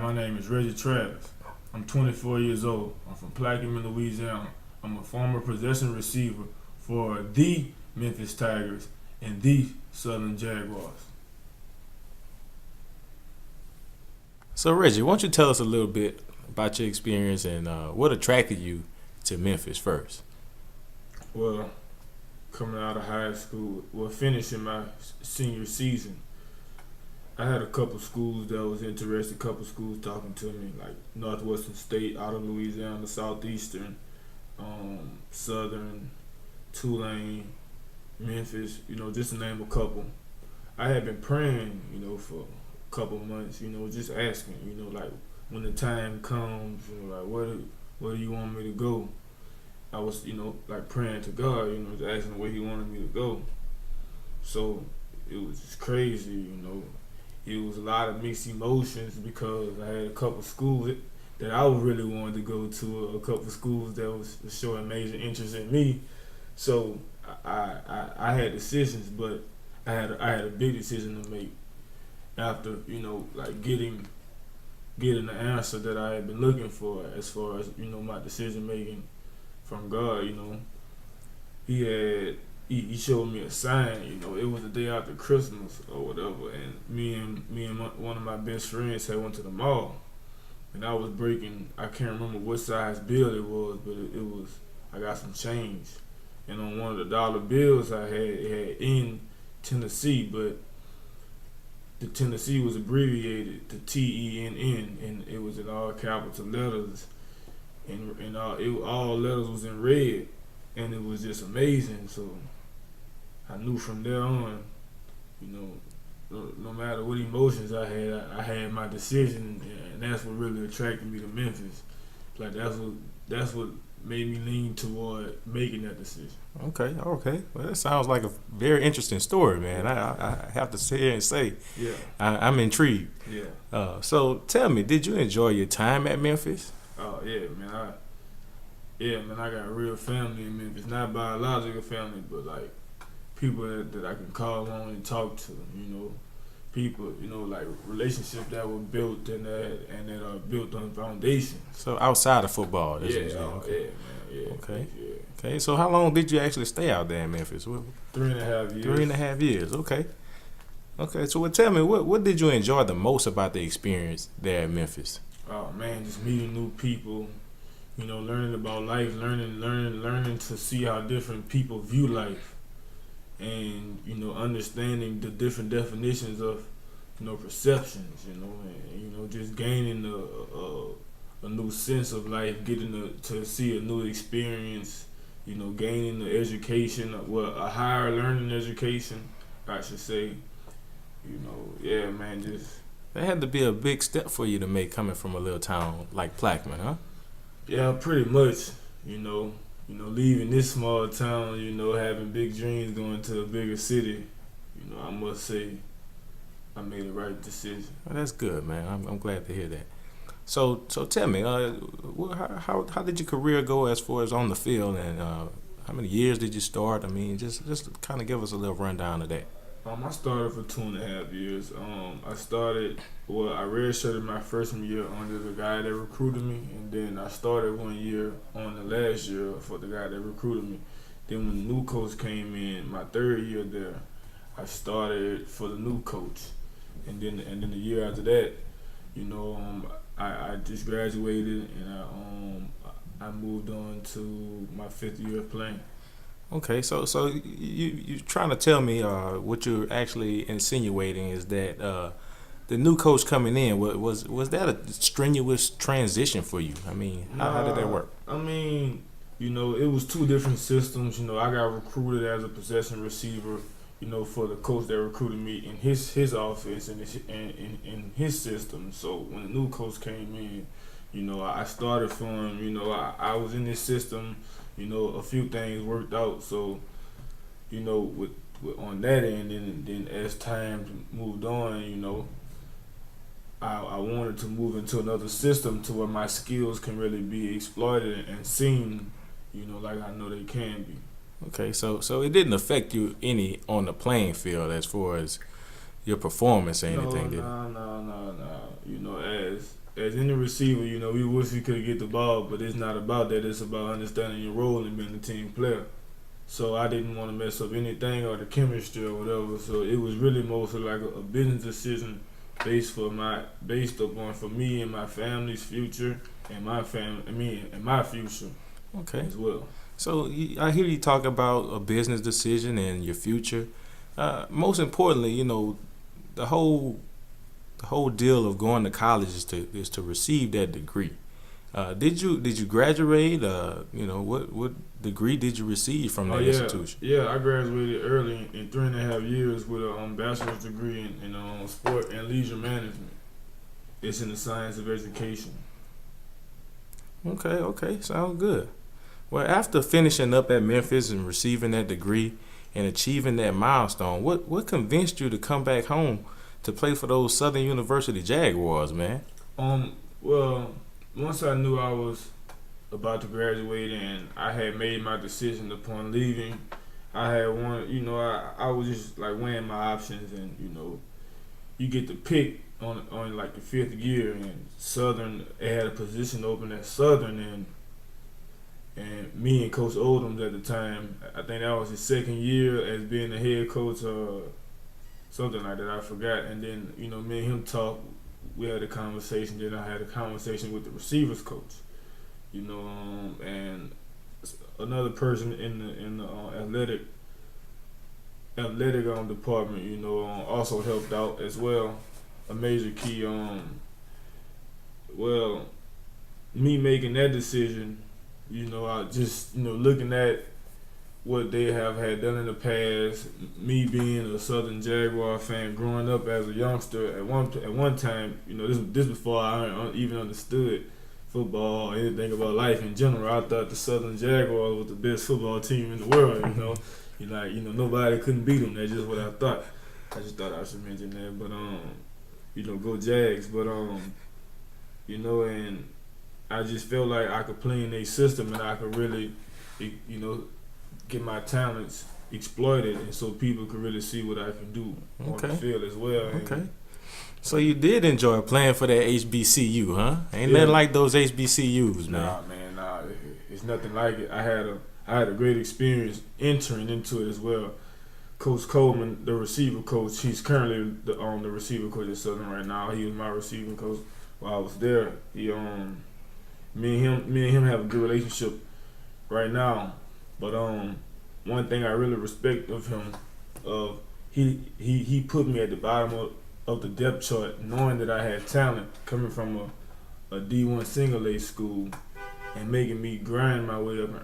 My name is Reggie Travis. I'm 24 years old. I'm from Plaquemine, Louisiana. I'm a former possession receiver for the Memphis Tigers and the Southern Jaguars. So Reggie, why don't you tell us a little bit about your experience and what attracted you to Memphis first? Well, coming out of high school, finishing my senior season, I had a couple schools that was interested, a couple schools talking to me, like Northwestern State out of Louisiana, Southeastern, Southern, Tulane, Memphis, just to name a couple. I had been praying, for a couple months, just asking, like when the time comes, like where do you want me to go? I was, like praying to God, just asking where He wanted me to go. So it was just crazy, It was a lot of mixed emotions because I had a couple schools that I really wanted to go to, a couple schools that was showing major interest in me. So I had decisions, but I had a big decision to make after, like getting the answer that I had been looking for as far as, my decision making from God. He showed me a sign. It was the day after Christmas or whatever, and me and one of my best friends had went to the mall, and I was breaking. I can't remember what size bill it was, but it was. I got some change, and on one of the dollar bills I had, it had in Tennessee, but the Tennessee was abbreviated to TENN, and it was in all capital letters, and all letters was in red, and it was just amazing. So I knew from there on, no matter what emotions I had my decision, and that's what really attracted me to Memphis. Like that's what made me lean toward making that decision. Okay. Well, that sounds like a very interesting story, man. I have to sit here and say, Yeah. I'm intrigued. Yeah. So tell me, did you enjoy your time at Memphis? Oh yeah, man. I got a real family in Memphis. Not biological family, but like people that I can call on and talk to. People, like relationships that were built and that are built on foundation. So outside of football, that's what you're saying. Yeah, man, yeah. Okay. Yeah. Okay, so how long did you actually stay out there in Memphis? 3.5 years. 3.5 years. Okay. So tell me, what did you enjoy the most about the experience there at Memphis? Oh man, just meeting new people. Learning about life, learning to see how different people view life, and understanding the different definitions of perceptions. And just gaining a new sense of life, getting to see a new experience. Gaining the education, a higher learning education, I should say. Yeah, man, just. That had to be a big step for you to make coming from a little town like Plaquemine, huh? Yeah, pretty much. Leaving this small town, having big dreams, going to a bigger city. I must say, I made the right decision. Well, that's good, man. I'm glad to hear that. So tell me, how did your career go as far as on the field, and how many years did you start? I mean, just kind of give us a little rundown of that. I started for 2.5 years. I redshirted my freshman year under the guy that recruited me, and then I started 1 year on the last year for the guy that recruited me. Then when the new coach came in, my third year there, I started for the new coach, and then the year after that, I just graduated, and I moved on to my 5th year of playing. Okay, so you're trying to tell me what you're actually insinuating is that the new coach coming in was that a strenuous transition for you? I mean, how did that work? I mean, it was two different systems. I got recruited as a possession receiver, for the coach that recruited me in his offense and in his system. So when the new coach came in, I started for him. I was in this system. A few things worked out. So, with on that end, and then as time moved on, I wanted to move into another system to where my skills can really be exploited and seen, like I know they can be. Okay, so it didn't affect you any on the playing field as far as your performance or anything, did it? No. as any receiver, you know, we wish we could get the ball, but it's not about that. It's about understanding your role and being a team player. So I didn't want to mess up anything or the chemistry or whatever. So it was really mostly like a business decision based upon for me and my family's future and my future Okay. as well. So I hear you talk about a business decision and your future. Most importantly, you know, the whole deal of going to college is to receive that degree. Did you graduate? You know, what degree did you receive from that institution? Yeah, I graduated early in 3.5 years with a bachelor's degree in sport and leisure management. It's in the science of education. Okay, sounds good. Well, after finishing up at Memphis and receiving that degree and achieving that milestone, what convinced you to come back home to play for those Southern University Jaguars, man? Well, once I knew I was about to graduate and I had made my decision upon leaving, I had one, you know, I was just like weighing my options, and you know, you get to pick on like the 5th year, and Southern, they had a position open at Southern, and me and Coach Oldham at the time, I think that was his 2nd year as being the head coach or something like that, I forgot. And then, you know, me and him talked, we had a conversation, then I had a conversation with the receivers coach, you know, and another person in the athletic department, you know, also helped out as well. A major key, well, me making that decision, you know, I just, you know, looking at what they have had done in the past, me being a Southern Jaguar fan, growing up as a youngster at one time, you know, this before I even understood football or anything about life in general. I thought the Southern Jaguars was the best football team in the world, you know. Nobody couldn't beat them. That's just what I thought. I just thought I should mention that, but you know, go Jags. But you know, and I just felt like I could play in a system and I could really, you know, get my talents exploited, and so people could really see what I can do on the field as well. Okay. So you did enjoy playing for that HBCU, huh? Ain't nothing like those HBCUs, man. Nah, it's nothing like it. I had a great experience entering into it as well. Coach Coleman, the receiver coach, he's currently the receiver coach at Southern right now. He was my receiving coach while I was there. Me and him have a good relationship right now. But one thing I really respect of him, he put me at the bottom of the depth chart, knowing that I had talent coming from a D1 single A school, and making me grind my way up and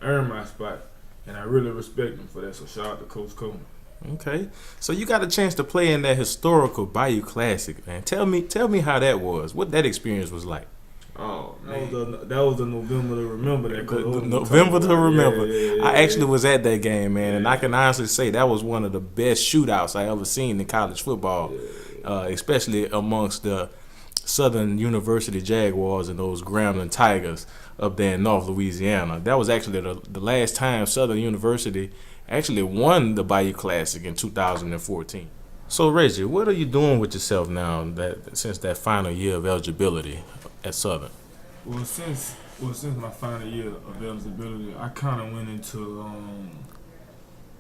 earn my spot. And I really respect him for that. So shout out to Coach Coleman. Okay, so you got a chance to play in that historical Bayou Classic, man. Tell me how that was. What that experience was like. Oh man, that was the November to remember. The November to remember. Yeah. I actually was at that game, man, and I can honestly say that was one of the best shootouts I ever seen in college football, especially amongst the Southern University Jaguars and those Grambling Tigers up there in North Louisiana. That was actually the last time Southern University actually won the Bayou Classic in 2014. So Reggie, what are you doing with yourself now since that final year of eligibility at Southern? Well, since my final year of eligibility, I kind of went into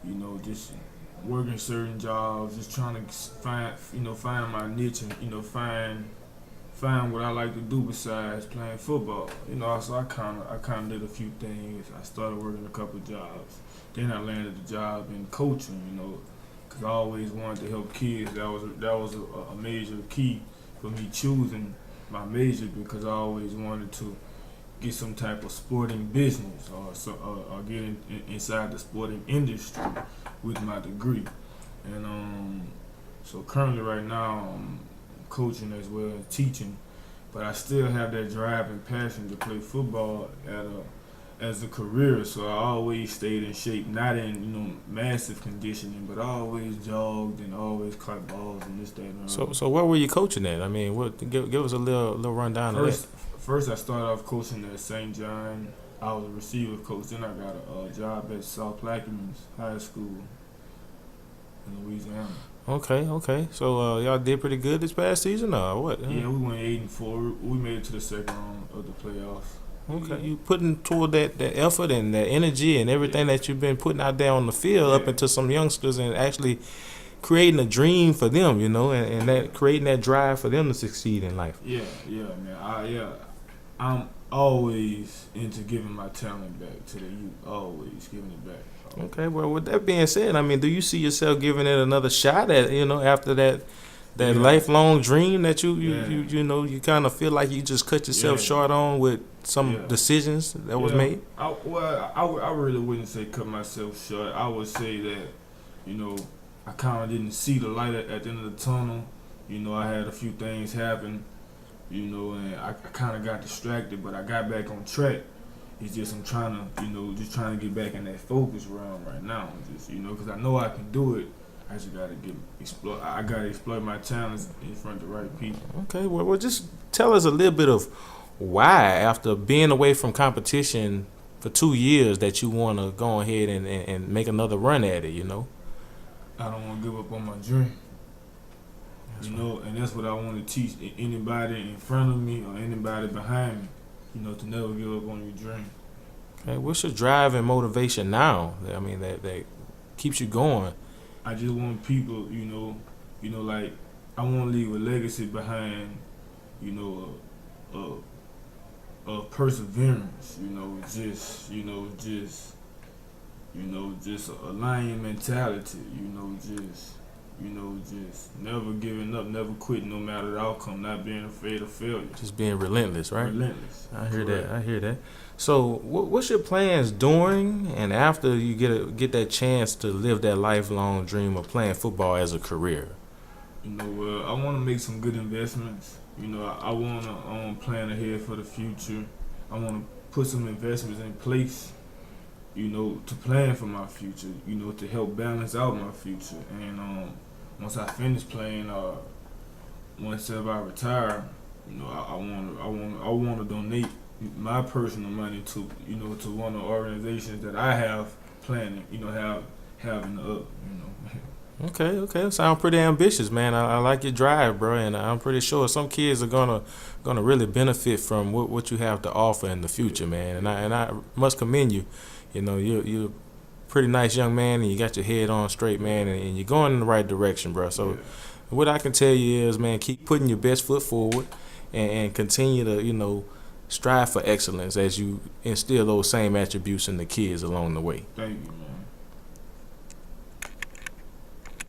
you know, just working certain jobs, just trying to find my niche, and you know, find what I like to do besides playing football. You know, so I kind of did a few things. I started working a couple of jobs. Then I landed a job in coaching. You know, because I always wanted to help kids. That was a major key for me choosing my major, because I always wanted to get some type of sporting business or get inside the sporting industry with my degree. And so currently right now I'm coaching as well as teaching, but I still have that drive and passion to play football as a career. So I always stayed in shape, not in massive conditioning, but I always jogged and always caught balls and this, that, and that. So where were you coaching at? I mean, give us a little rundown of that. First, I started off coaching at St. John. I was a receiver coach. Then I got a job at South Plaquemines High School in Louisiana. Okay. So y'all did pretty good this past season, or what? Yeah, we went 8-4. We made it to the second round of the playoffs. Okay, you putting toward that effort and that energy and everything that you've been putting out there on the field up into some youngsters and actually creating a dream for them, and that creating that drive for them to succeed in life. Yeah, man. I'm always into giving my talent back to the youth. Always giving it back. Okay, well, with that being said, I mean, do you see yourself giving it another shot at, after that lifelong dream that you kind of feel like you just cut yourself short on with some decisions that was made? I really wouldn't say cut myself short. I would say that, I kind of didn't see the light at the end of the tunnel. I had a few things happen, and I kind of got distracted, but I got back on track. It's just I'm trying to, just trying to get back in that focus realm right now. Just, because I know I can do it. I just gotta explore. I gotta exploit my talents in front of the right people. Okay, well, just tell us a little bit of why, after being away from competition for 2 years, that you want to go ahead and make another run at it. I don't want to give up on my dream. And that's what I want to teach anybody in front of me or anybody behind me. To never give up on your dream. Okay, what's your drive and motivation now? I mean, that keeps you going. I just want people, like I want to leave a legacy behind, of perseverance. Just a lion mentality. Just never giving up, never quitting, no matter the outcome, not being afraid of failure. Just being relentless, right? Relentless. I hear that. So, what's your plans during and after you get that chance to live that lifelong dream of playing football as a career? I want to make some good investments. I want to plan ahead for the future. I want to put some investments in place, to plan for my future, to help balance out my future. And once I finish playing, once I retire, I want to donate my personal money to one of the organizations that I have planning, having up. Okay. Sound pretty ambitious, man. I like your drive, bro, and I'm pretty sure some kids are gonna really benefit from what you have to offer in the future, man. And I must commend you. You're a pretty nice young man, and you got your head on straight, man, and you're going in the right direction, bro. So, what I can tell you is, man, keep putting your best foot forward, and continue to, strive for excellence as you instill those same attributes in the kids along the way. Thank you, man.